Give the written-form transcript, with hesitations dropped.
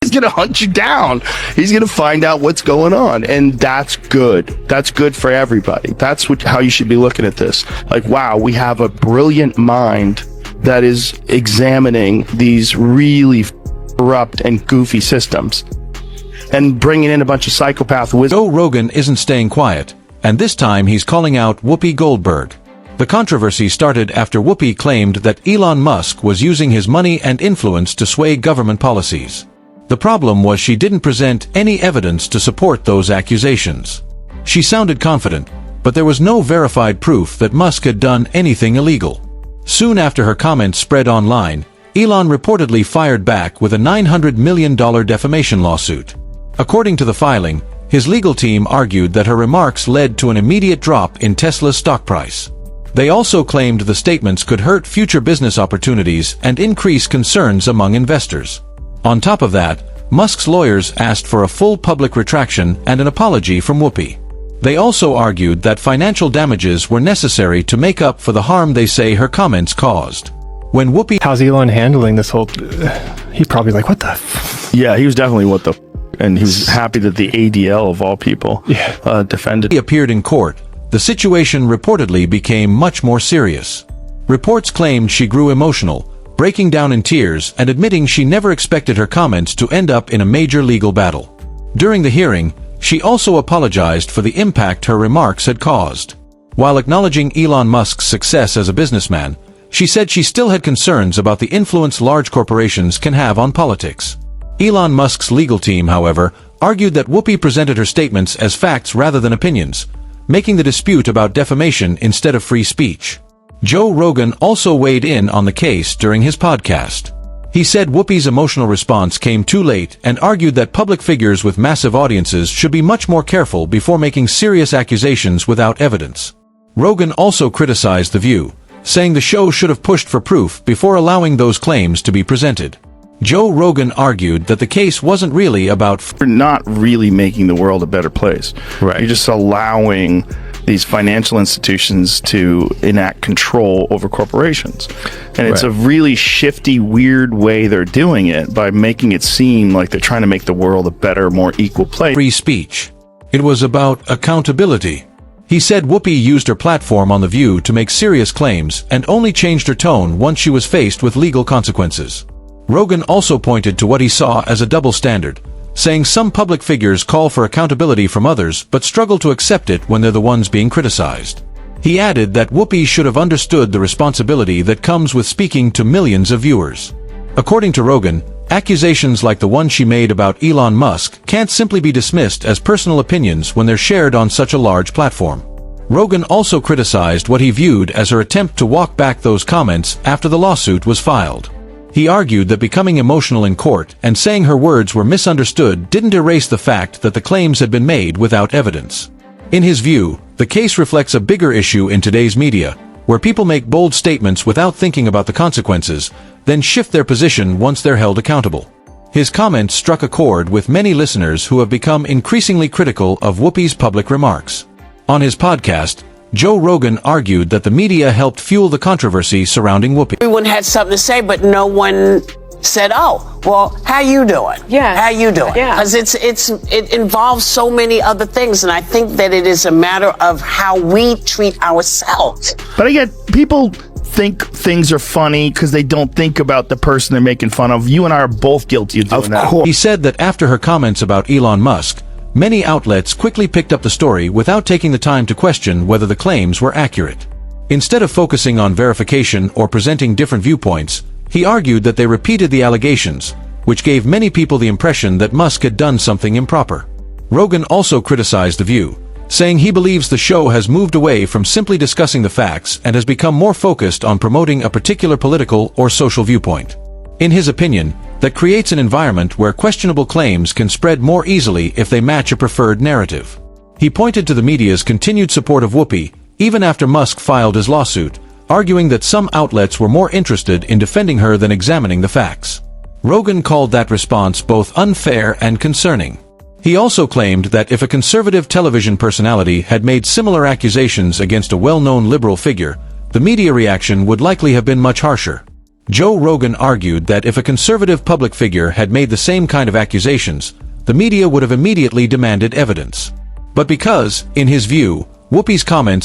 He's going to hunt you down. He's going to find out what's going on. And that's good. That's good for everybody. That's how you should be looking at this. Like, wow, we have a brilliant mind that is examining these really corrupt and goofy systems and bringing in a bunch of psychopath wisdom. Joe Rogan isn't staying quiet, and this time he's calling out Whoopi Goldberg. The controversy started after Whoopi claimed that Elon Musk was using his money and influence to sway government policies. The problem was she didn't present any evidence to support those accusations. She sounded confident, but there was no verified proof that Musk had done anything illegal. Soon after her comments spread online, Elon reportedly fired back with a $900 million defamation lawsuit. According to the filing, his legal team argued that her remarks led to an immediate drop in Tesla's stock price. They also claimed the statements could hurt future business opportunities and increase concerns among investors. On top of that, Musk's lawyers asked for a full public retraction and an apology from Whoopi. They also argued that financial damages were necessary to make up for the harm they say her comments caused. When Whoopi... How's Elon handling this whole... He probably like, what the... Yeah, he was definitely what the... And he was happy that the ADL, of all people, defended. He appeared in court. The situation reportedly became much more serious. Reports claimed she grew emotional, breaking down in tears and admitting she never expected her comments to end up in a major legal battle. During the hearing, she also apologized for the impact her remarks had caused. While acknowledging Elon Musk's success as a businessman, she said she still had concerns about the influence large corporations can have on politics. Elon Musk's legal team, however, argued that Whoopi presented her statements as facts rather than opinions, making the dispute about defamation instead of free speech. Joe Rogan also weighed in on the case during his podcast. He said Whoopi's emotional response came too late and argued that public figures with massive audiences should be much more careful before making serious accusations without evidence. Rogan also criticized The View, saying the show should have pushed for proof before allowing those claims to be presented. Joe Rogan argued that the case wasn't really about... We're not really making the world a better place. Right. You're just allowing these financial institutions to enact control over corporations. And it's a really shifty, weird way they're doing it by making it seem like they're trying to make the world a better, more equal place. Free speech. It was about accountability. He said Whoopi used her platform on The View to make serious claims and only changed her tone once she was faced with legal consequences. Rogan also pointed to what he saw as a double standard, saying some public figures call for accountability from others but struggle to accept it when they're the ones being criticized. He added that Whoopi should have understood the responsibility that comes with speaking to millions of viewers. According to Rogan, accusations like the one she made about Elon Musk can't simply be dismissed as personal opinions when they're shared on such a large platform. Rogan also criticized what he viewed as her attempt to walk back those comments after the lawsuit was filed. He argued that becoming emotional in court and saying her words were misunderstood didn't erase the fact that the claims had been made without evidence. In his view, the case reflects a bigger issue in today's media, where people make bold statements without thinking about the consequences, then shift their position once they're held accountable. His comments struck a chord with many listeners who have become increasingly critical of Whoopi's public remarks. On his podcast, Joe Rogan argued that the media helped fuel the controversy surrounding Whoopi. Everyone had something to say, but no one said, "Oh, well, how you doing? Yeah. How you doing?" Yeah. Because it involves so many other things, and I think that it is a matter of how we treat ourselves. But I get people think things are funny because they don't think about the person they're making fun of. You and I are both guilty of doing that. He said that after her comments about Elon Musk, many outlets quickly picked up the story without taking the time to question whether the claims were accurate. Instead of focusing on verification or presenting different viewpoints, he argued that they repeated the allegations, which gave many people the impression that Musk had done something improper. Rogan also criticized The View, saying he believes the show has moved away from simply discussing the facts and has become more focused on promoting a particular political or social viewpoint. In his opinion, that creates an environment where questionable claims can spread more easily if they match a preferred narrative. He pointed to the media's continued support of Whoopi, even after Musk filed his lawsuit, arguing that some outlets were more interested in defending her than examining the facts. Rogan called that response both unfair and concerning. He also claimed that if a conservative television personality had made similar accusations against a well-known liberal figure, the media reaction would likely have been much harsher. Joe Rogan argued that if a conservative public figure had made the same kind of accusations, the media would have immediately demanded evidence. But because, in his view, Whoopi's comments